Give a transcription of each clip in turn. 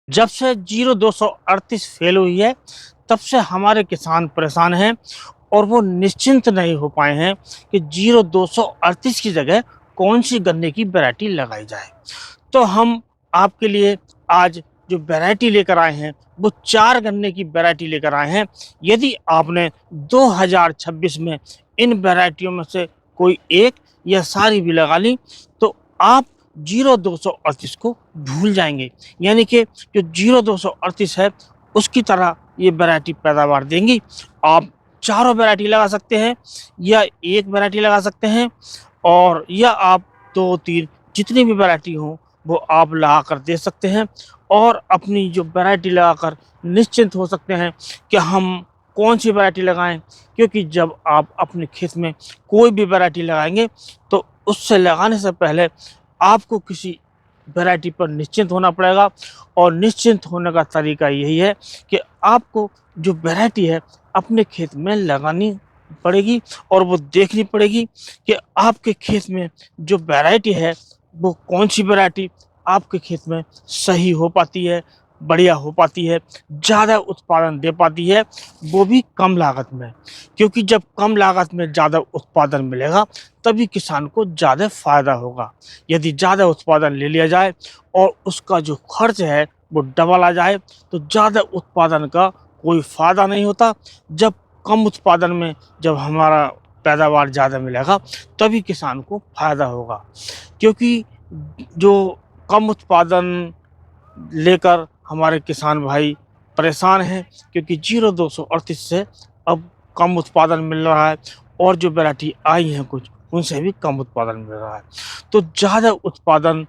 जब से 0238 फेल हुई है, तब से हमारे किसान परेशान हैं और वो निश्चिंत नहीं हो पाए हैं कि 0238 की जगह कौन सी गन्ने की वैरायटी लगाई जाए। तो हम आपके लिए आज जो वैरायटी लेकर आए हैं, वो 4 गन्ने की वैरायटी लेकर आए हैं। यदि आपने 2026 में इन वैरायटियों में से कोई एक या सारी भी लगा ली, तो आप 0238 को भूल जाएंगे। यानी कि जो 0238 है, उसकी तरह ये वैरायटी पैदावार देंगी। आप चारों वैरायटी लगा सकते हैं या एक वैरायटी लगा सकते हैं, और या आप 2-3 जितनी भी वैरायटी हो वो आप लगा कर दे सकते हैं, और अपनी जो वैरायटी लगाकर निश्चिंत हो सकते हैं कि हम कौन सी वैरायटी लगाएं। क्योंकि जब आप अपने खेत में कोई भी वैरायटी लगाएंगे, तो उससे लगाने से पहले आपको किसी वैरायटी पर निश्चिंत होना पड़ेगा। और निश्चिंत होने का तरीका यही है कि आपको जो वैरायटी है अपने खेत में लगानी पड़ेगी, और वो देखनी पड़ेगी कि आपके खेत में जो वैरायटी है वो कौन सी वैरायटी आपके खेत में सही हो पाती है, बढ़िया हो पाती है, ज़्यादा उत्पादन दे पाती है, वो भी कम लागत में। क्योंकि जब कम लागत में ज़्यादा उत्पादन मिलेगा, तभी किसान को ज़्यादा फायदा होगा। यदि ज़्यादा उत्पादन ले लिया जाए और उसका जो खर्च है वो डबल आ जाए, तो ज़्यादा उत्पादन का कोई फायदा नहीं होता। जब कम उत्पादन में जब हमारा पैदावार ज़्यादा मिलेगा, तभी किसान को फायदा होगा। क्योंकि जो कम उत्पादन लेकर हमारे किसान भाई परेशान हैं, क्योंकि 0238 से अब कम उत्पादन मिल रहा है, और जो वैरायटी आई हैं कुछ, उनसे भी कम उत्पादन मिल रहा है। तो ज़्यादा उत्पादन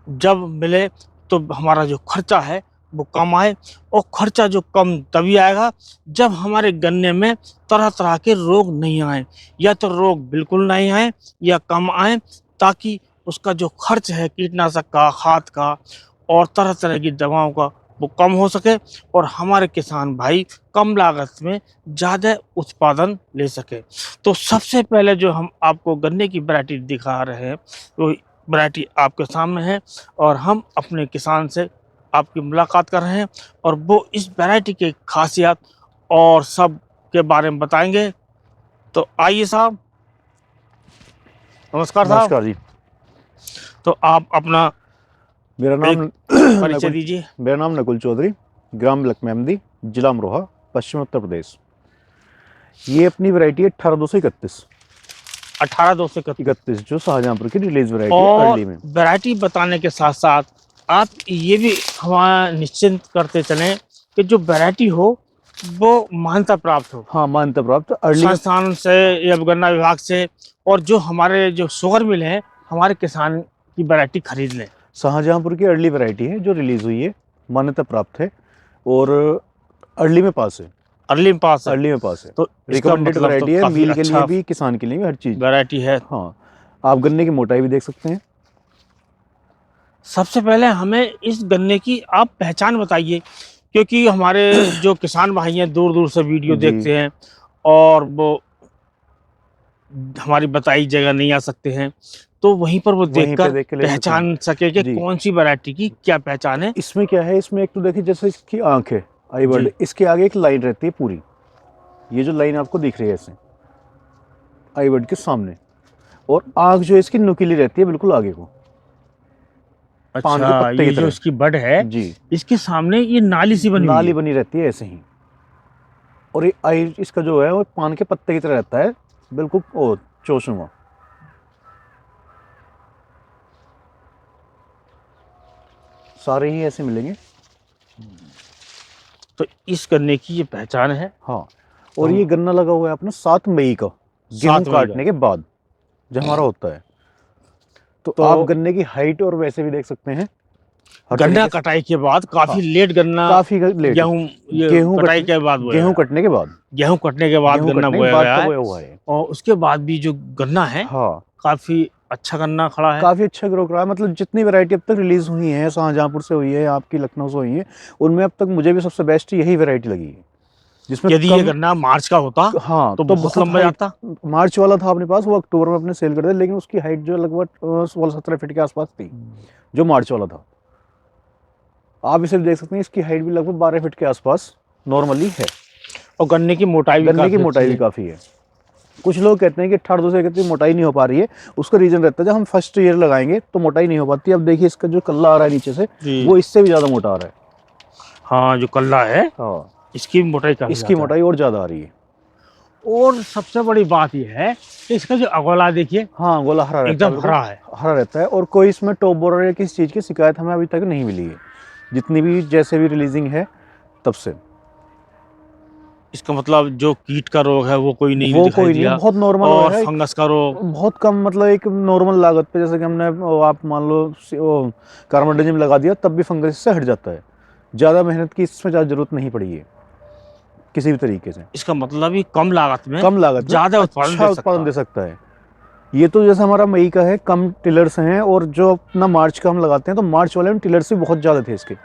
जब मिले, तो हमारा जो खर्चा है वो कम आए। और खर्चा जो कम तभी आएगा जब हमारे गन्ने में तरह तरह के रोग नहीं आए, या तो रोग बिल्कुल नहीं आए या कम आए, ताकि उसका जो खर्च है कीटनाशक का, खाद का और तरह तरह की दवाओं का, वो कम हो सके, और हमारे किसान भाई कम लागत में ज़्यादा उत्पादन ले सके। तो सबसे पहले जो हम आपको गन्ने की वैरायटी दिखा रहे हैं, वो वैरायटी आपके सामने है, और हम अपने किसान से आपकी मुलाकात कर रहे हैं, और वो इस वैरायटी की खासियत और सब के बारे में बताएंगे। तो आइए साहब। नमस्कार साहब। नमस्कार जी। तो आप अपना मेरा नाम परिचय नकुल दीजिए। मेरा नाम नकुल चौधरी, ग्राम लखमेमदी, जिला अमरोहा, पश्चिम उत्तर प्रदेश। ये अपनी वैरायटी है 18-231। 18-231। जो शाहजहाँपुर की रिलीज वैरायटी है और अर्ली में। वैरायटी बताने के साथ साथ आप ये भी हमारा निश्चिंत करते चलें कि जो वैरायटी हो वो मान्यता प्राप्त हो, हाँ, मान्यता प्राप्त अर्ली में। संस्थान से या गन्ना विभाग से, और जो हमारे जो शुगर मिल हैं हमारे किसान की वैरायटी खरीद लें। शाहजहाँपुर की अर्ली वैरायटी है जो रिलीज हुई है, मान्यता प्राप्त है, और अर्ली में पास है। अर्ली में पास है। अर्ली में पास है। तो इसका रिकमेंडेड मतलब तो वैरायटी है, काफी मील के लिए अच्छा भी, किसान के लिए भी, हर चीज़। वैरायटी है। हाँ, आप गन्ने की मोटाई भी देख सकते हैं। सबसे पहले हमें इस गन्ने की आप पहचान बताइए, क्योंकि हमारे जो किसान भाई हैं दूर दूर से वीडियो जी देखते हैं, और वो हमारी बताई जगह नहीं आ सकते हैं, तो वहीं पर वो वहीं पे देखकर देख के ले सकते हैं पहचान सके कि जी। कौन सी वैरायटी की क्या पहचान है। इसमें क्या है, इसमें एक तो देखिए, जैसे इसकी आंख है, आई जी। वर्ड, इसके आगे एक लाइन रहती है पूरी। ये जो लाइन आपको दिख रही है ऐसे आई वर्ड के सामने, और आंख जो है इसकी नुकीली रहती है बिल्कुल आगे को, पान के अच्छा, पत्ते ये की जो तरह। इसकी बड है, जी, इसके सामने ये नाली सी बनी हुई नाली है। बनी रहती है ऐसे ही, और ये आई इसका जो है वो पान के पत्ते की तरह रहता है, बिल्कुल ओ चोचुआ। सारे ही ऐसे मिलेंगे। तो इस गन्ने की ये पहचान है। हाँ, तो और ये हम गन्ना लगा हुआ है अपना 7 मई का, गेहूं 7 मई का। काटने के बाद जो हमारा होता है। तो तो आप गन्ने की हाइट और वैसे भी देख सकते हैं, हर गन्ना तरीके से। कटाई के बाद हाँ, काफी लेट गन्ना, काफी लेट। गेहूं, ये गेहूं कटाई के बाद बोया गेहूं गया। कटने के बाद, गेहूं कटने के बाद गेहूं गन्ना कटने के बोया बाद गया का है, बोया हुआ है। और उसके बाद भी जो गन्ना है हाँ, काफी अच्छा गन्ना खड़ा है। काफी अच्छा ग्रो करा है। मतलब जितनी वैरायटी अब तक रिलीज हुई है, शाहजहाँपुर से हुई है, आपकी लखनऊ से हुई है, उनमें अब तक मुझे भी सबसे बेस्ट यही वैरायटी लगी है, जिसमें यदि ये कम। गन्ना मार्च का होता हाँ, तो तो बहुत बहुत लंबा हाइट। जाता। मार्च वाला था अपने पास, वो अक्टूबर में अपने सेल कर दिया, लेकिन उसकी हाइट जो लगभग 16-17 फीट के आसपास थी, जो मार्च वाला था। आप इसे देख सकते हैं, इसकी हाइट भी लगभग 12 फीट के आसपास नॉर्मली है। और गन्ने की मोटाई भी गन्ने की मोटाई भी काफ़ी है। कुछ लोग कहते हैं कि 18 से इतनी मोटाई नहीं हो पा रही है, उसका रीज़न रहता है जब हम फर्स्ट ईयर लगाएंगे तो मोटाई नहीं हो पाती। अब देखिए इसका जो कल्ला आ रहा है नीचे से, वो इससे भी ज़्यादा मोटा आ रहा है। हाँ, जो कल्ला है, हाँ, इसकी मोटाई काफी इसकी मोटाई और ज़्यादा आ रही है। और सबसे बड़ी बात यह है कि इसका जो अगोला देखिए, हाँ, गोला हरा रहता है, एकदम हरा है। हरा रहता है। और कोई इसमें टॉप बोरर या किसी चीज़ की शिकायत हमें अभी तक नहीं मिली है, जितनी भी जैसे भी रिलीजिंग है तब से। इसका मतलब जो कीट का रोग है वो कोई नहीं वो दिखाई कोई दिया, नहीं, बहुत नॉर्मल और है। फंगस का रोग बहुत कम, मतलब एक नॉर्मल लागत पे, जैसे कि हमने आप मान लो वो कार्बोडाजिम लगा दिया तब भी फंगस से हट जाता है। ज़्यादा मेहनत की इसमें ज़्यादा जरूरत नहीं पड़ी है किसी भी तरीके से। इसका मतलब ही कम लागत में ज़्यादा अच्छा उत्पादन दे सकता है। ये तो जैसे हमारा मई का है, कम टिलर्स हैं, और जो अपना मार्च का हम लगाते हैं तो मार्च वाले में टिलर्स भी बहुत ज़्यादा थे इसके,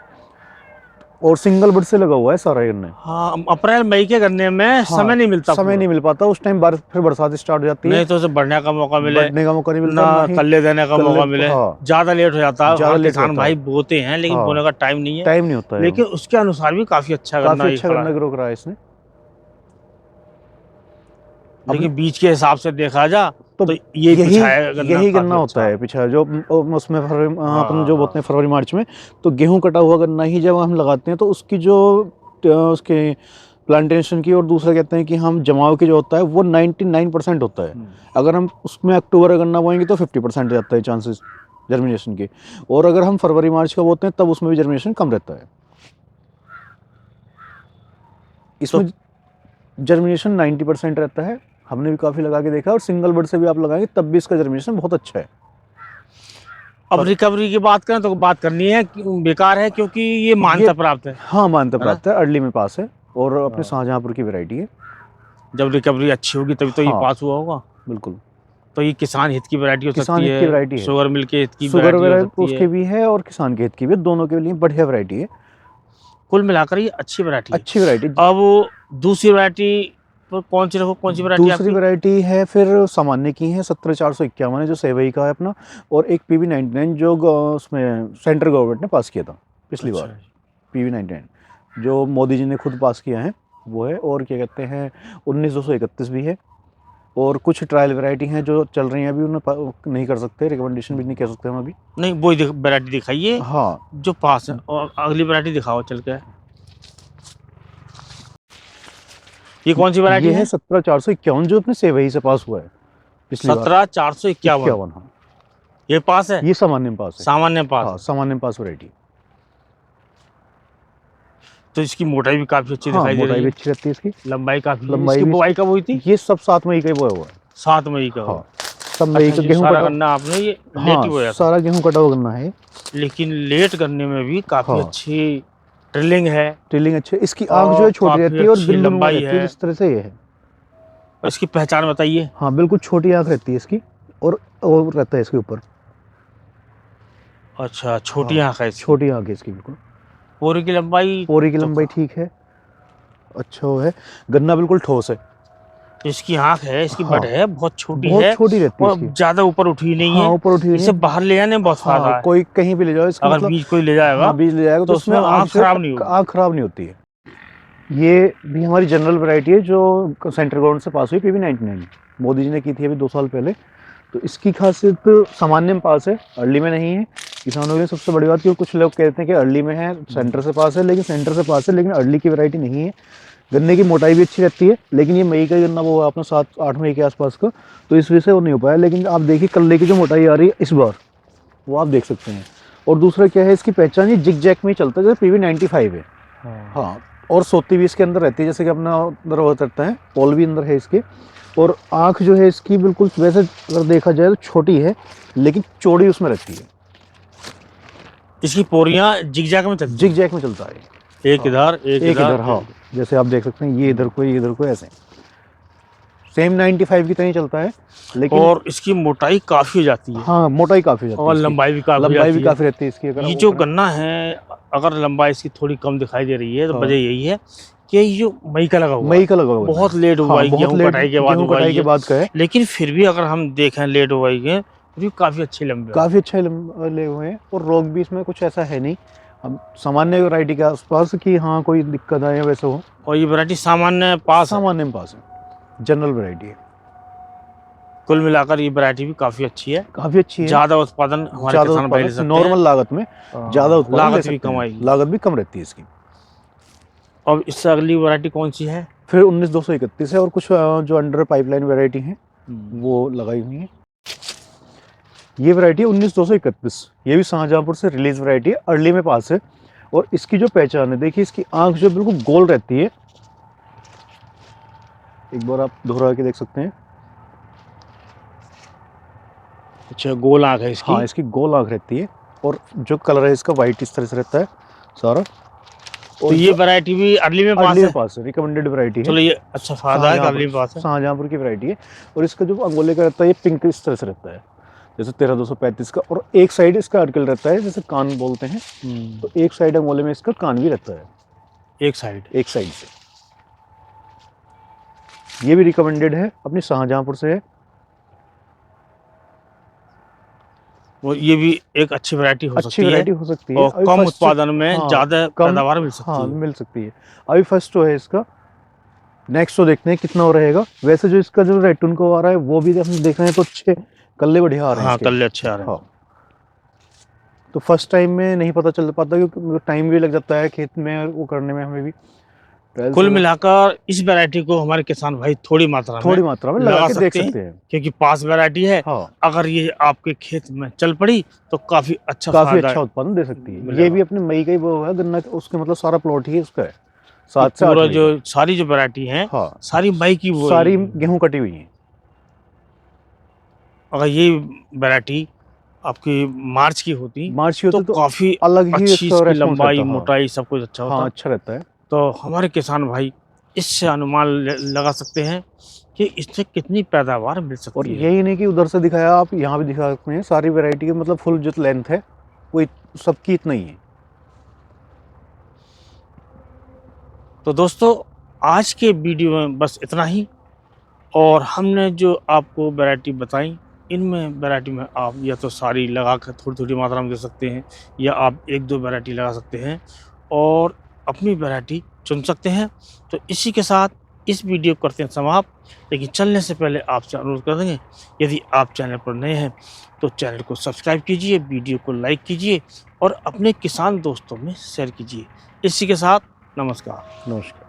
और सिंगल बर्ड से लगा हुआ है सारा गन्ने। हाँ, अप्रैल मई के गन्ने में हाँ, समय नहीं मिलता, समय नहीं मिल पाता उस टाइम, फिर बरसात स्टार्ट हो जाती है, नहीं तो उसे बढ़ने का मौका मिले, बढ़ने का मौका नहीं मिलता, ना ना ही कल्ले देने का मौका मिले। हाँ, ज्यादा लेट हो जाता है। ज़्यादा हाँ, लेट किसान होता भाई है। बोते हैं लेकिन हाँ, बोने का टाइम नहीं है, टाइम नहीं होता है। लेकिन उसके अनुसार भी काफी अच्छा गन्ना काफ़ी ये अच्छा खड़ा गन्ना है। ग्रो करा है इसने। लेकिन बीज के हिसाब से देखा जा तो तो ये यही पिछाया गन्ना यही काफी गन्ना होता अच्छा है पीछा, जो उसमें फरवरी, अपन जो बोते हैं हाँ, फरवरी मार्च में, तो गेहूं कटा हुआ गन्ना ही जब हम लगाते हैं तो उसकी जो उसके प्लांटेशन की, और दूसरा कहते हैं कि हम जमाव की जो होता है वो 99% होता है। अगर हम उसमें अक्टूबर का गन्ना बोएंगे तो 50% जाता है चांसेस जर्मिनेशन के, और अगर हम फरवरी मार्च का बोते हैं तब उसमें भी जर्मिनेशन कम रहता है। तो इसमें जर्मिनेशन 90% रहता है। हमने भी काफ़ी लगा के देखा, और सिंगल बर्ड से भी आप लगाएंगे तब भी इसका जर्मिनेशन बहुत अच्छा है। अब रिकवरी की बात करें तो बात करनी है बेकार है, क्योंकि ये मान्यता प्राप्त है। हाँ, मान्यता है ना? प्राप्त है, अर्ली में पास है, और अपने हाँ। शाहजहाँपुर की वैरायटी है। जब रिकवरी अच्छी होगी तभी तो ये हाँ, पास हुआ होगा। बिल्कुल। तो ये किसान हित की वैरायटी हो किसान सकती हित की है, वैरायटी है, शुगर मिल के हित की शुगर वैरायटी हो वगैरह सकती उसके है। भी है और किसान के हित की भी, दोनों के लिए बढ़िया वैरायटी है। कुल मिलाकर ये अच्छी वैरायटी है। अच्छी वैरायटी। अब दूसरी वैरायटी पर कौन सी रखो, कौन सी वैरायटी दूसरी आपकी? वैरायटी है फिर सामान्य की है, 17,451 है, जो सेवई का है अपना, और एक PV99 जो उसमें सेंट्रल गवर्नमेंट ने पास किया था पिछली अच्छा बार। PV99 जो मोदी जी ने खुद पास किया है वो है, और क्या कहते हैं 19,231 भी है, और कुछ ट्रायल वैरायटी हैं जो चल रही हैं अभी, उन्हें नहीं कर सकते, रिकमेंडेशन भी नहीं कह सकते हम अभी। नहीं, वही वैरायटी दिखाइए हाँ, जो पास है, और अगली वैरायटी दिखाओ चल के। ये कौन सी वैरायटी ये है है? 17,451 जो अपने सेवई से पास हुआ है पिछली बार। 17,451 51, हाँ, ये पास है, ये सामान्य में पास है। सामान्य पास हाँ, है। सामान्य में पास वैरायटी। तो इसकी मोटाई भी काफी अच्छी हाँ, दिखाई दे मोटाई रही भी है, अच्छी रहती है इसकी, लंबाई काफी है। लंबाई इसकी भी। बुआई कब हुई थी? ये सब 7 मई का ही बोया हुआ है। 7 मई का हाँ, हुआ। सब मई अच्छा, का ये गेहूं सारा कटा। गन्ना आपने ये लेट हाँ, ही बोया था, सारा गेहूं कटा हुआ गन्ना है। लेकिन लेट गन्ने में भी काफी हाँ, अच्छी ड्रिलिंग है, टिलिंग अच्छी, इसकी आंख जो और है छोटी काफी रहती है और अच्छी बिल्लू नुमा लंबाई रहती है, है। जिस तरह से ये है। और इसकी पहचान बताइए। हाँ, बिल्कुल छोटी आंख रहती है इसकी, और रहता है इसके ऊपर। अच्छा, छोटी हाँ, आंख है इसकी। छोटी आंख है इसकी बिल्कुल। पोरी की लंबाई पोरी की तो लंबाई ठीक है, अच्छा वो है, गन्ना बिल्कुल ठोस है। इसकी आंख है, इसकी हाँ, बड है, बहुत छोटी बहुत है, छोटी रहती है और इसकी। ज्यादा ऊपर उठी नहीं हाँ, है। ऊपर उठी हुई इसे नहीं। बाहर ले जाने में बहुत हाँ, फायदा है। कोई कहीं भी ले जाओ इसका अगर मतलब। बीज कोई ले जाएगा हाँ, बीज ले जाएगा तो तो उसमें उसमें आँख आंख से खराब नहीं होगी। आँख खराब नहीं होती है। ये भी हमारी जनरल वैरायटी है जो सेंट्रल गवर्नमेंट से पास हुई, PV99 मोदी जी ने की थी अभी 2 साल पहले। तो इसकी खासियत सामान्य में पास है, अर्ली में नहीं है। किसानों के लिए सबसे बड़ी बात, क्योंकि कुछ लोग कहते हैं कि अर्ली में है, सेंटर से पास है, लेकिन सेंटर से पास है लेकिन अर्ली की वैरायटी नहीं है। गन्ने की मोटाई भी अच्छी रहती है, लेकिन ये मई का ही गन्ना वो अपना 7-8 मई के आसपास का, तो इस वजह से वो नहीं हो पाया। लेकिन आप देखिए कल्ले की जो मोटाई आ रही है इस बार, वो आप देख सकते हैं। और दूसरा क्या है, इसकी पहचान ये जिग जैक में ही चलता है, जैसे PV95 है। हाँ, और सोती भी इसके अंदर रहती है, जैसे कि अपना अंदर वो करता है, पोल भी अंदर है इसके। और आँख जो है इसकी बिल्कुल, वैसे अगर देखा जाए तो छोटी है, लेकिन चौड़ी उसमें रहती है। इसकी पोरियां जिगजैग में चलती जिग हैं, जैक में चलता है। एक इधर एक एक इधर, इधर। हाँ, जैसे आप देख सकते हैं, ये इधर को, ये इधर को, ऐसे सेम 95 की तरह ही चलता है, लेकिन और इसकी मोटाई काफी हो जाती है, हाँ, मोटाई काफ़ी हो जाती है और इसकी। लंबाई भी काफी हो लंबाई भी जाती है। काफ़ी रहती है इसकी। अगर ये वो जो करें- गन्ना है, अगर लंबाई इसकी थोड़ी कम दिखाई दे रही है तो हाँ, वजह यही है कि ये जो मई का लगा हुआ मई है, का लगा हुआ है। बहुत लेट हुआ हाँ, है, बहुत गेहूं लेट, कटाई के बाद गेहूं हुआ कटाई के है। बाद का है। लेकिन फिर भी अगर हम देखें लेट हुआ है, फिर भी काफी अच्छी लंबी है। काफ़ी अच्छा ले हुए हैं, और रोग भी इसमें कुछ ऐसा है नहीं, अब सामान्य वैरायटी के आसपास कि हाँ कोई दिक्कत आए वैसे हो, और ये वैरायटी सामान्य पास है। सामान्य में पास है, जनरल वैरायटी है, कुल मिलाकर ये वैरायटी भी काफी अच्छी है। काफ़ी अच्छी है। ज्यादा उत्पादन हमारे ज़्यादा किसान भाई ले उत्पादन सकते हैं। नॉर्मल लागत में ज़्यादा उत्पादन ले लागत भी सकते कम हैं, आएगी। लागत भी कम रहती है इसकी। और इससे अगली वैरायटी कौन सी है? फिर 19231 है और कुछ जो अंडर पाइपलाइन वैरायटी हैं वो लगाई हुई है। ये वैरायटी है 19231, ये भी शाहजहाँपुर से रिलीज वैरायटी है, अर्ली में पास है। और इसकी जो पहचान है, देखिए इसकी आंख जो बिल्कुल गोल रहती है, एक बार आप दोहरा के देख सकते हैं। अच्छा, गोल आंख है इसकी। हाँ, इसकी गोल आंख रहती है और जो कलर है इसका वाइट इस तरह से रहता है सारा। तो ये वैरायटी भी अर्ली में पास अर्ली है। में पास है, रिकमेंडेड वैरायटी है। चलो ये अच्छा फायदा है कि अर्ली में पास है। शाहजहाँपुर की वैरायटी है। और इसका जो अंगोले का रहता है ये पिंक इस तरह से रहता है, जैसे 13235 का। और एक साइड इसका अर्कल रहता है, जैसे कान बोलते हैं, तो एक साइड अंगोले में इसका कान भी रहता है, एक साइड से। ये भी रिकमेंडेड है, अपनी शाहजहाँपुर से है। वो ये भी एक अच्छी वैरायटी हो सकती है हो सकती है और अभी कम first- उत्पादन में हाँ, ज्यादा कम पैदावार मिल सकती हाँ है। मिल सकती है। अभी फर्स्ट तो है इसका, नेक्स्ट तो देखते हैं कितना हो रहेगा। वैसे जो इसका जो रेटून को आ रहा है वो भी हम देख रहे हैं तो अच्छे कल्ले बढ़िया आ रहे हैं हाँ, इसके। कल्ले अच्छे आ रहे हैं। हाँ, तो फर्स्ट टाइम में नहीं पता चल पाता क्योंकि टाइम भी लग जाता है खेत में वो करने में, हमें भी ट्रायल्स कुल वगैरह मिलाकर इस वैरायटी को हमारे किसान भाई थोड़ी मात्रा में लगा के देख सकते हैं। क्योंकि पास वैरायटी है। हाँ, अगर ये आपके खेत में चल पड़ी तो काफी अच्छा काफी फायदा अच्छा उत्पादन दे सकती है। मिलेगा। ये भी अपने मई का ही वो है गन्ना, उसके मतलब सारा प्लॉट ही उसका है, ये 7 से 8 पूरा मई जो का। सारी जो वैरायटी है हाँ, सारी मई की वो सारी गेहूं कटी हुई है। अगर ये वैरायटी आपकी मार्च की होती मार्च की तो होती तो काफी अलग ही अच्छी इसका इसकी रेस्पॉन्स लंबाई रहता। हाँ, मोटाई सब कुछ अच्छा हाँ होता। अच्छा रहता है। तो हमारे किसान भाई इससे अनुमान लगा सकते हैं कि इससे कितनी पैदावार मिल और सकती है। यही नहीं कि उधर से दिखाया, आप यहाँ भी दिखा सकते हैं। सारी वैरायटी के मतलब फुल जो लेंथ है वो सबकी इतना ही है। तो दोस्तों आज के वीडियो में बस इतना ही। और हमने जो आपको वैरायटी बताई, इनमें वैरायटी में आप या तो सारी लगा कर थोड़ी थोड़ी मात्रा में दे सकते हैं, या आप एक दो वैरायटी लगा सकते हैं और अपनी वैरायटी चुन सकते हैं। तो इसी के साथ इस वीडियो को करते हैं समाप्त। लेकिन चलने से पहले आपसे अनुरोध कर देंगे, यदि आप चैनल पर नए हैं तो चैनल को सब्सक्राइब कीजिए, वीडियो को लाइक कीजिए और अपने किसान दोस्तों में शेयर कीजिए। इसी के साथ नमस्कार। नमस्कार।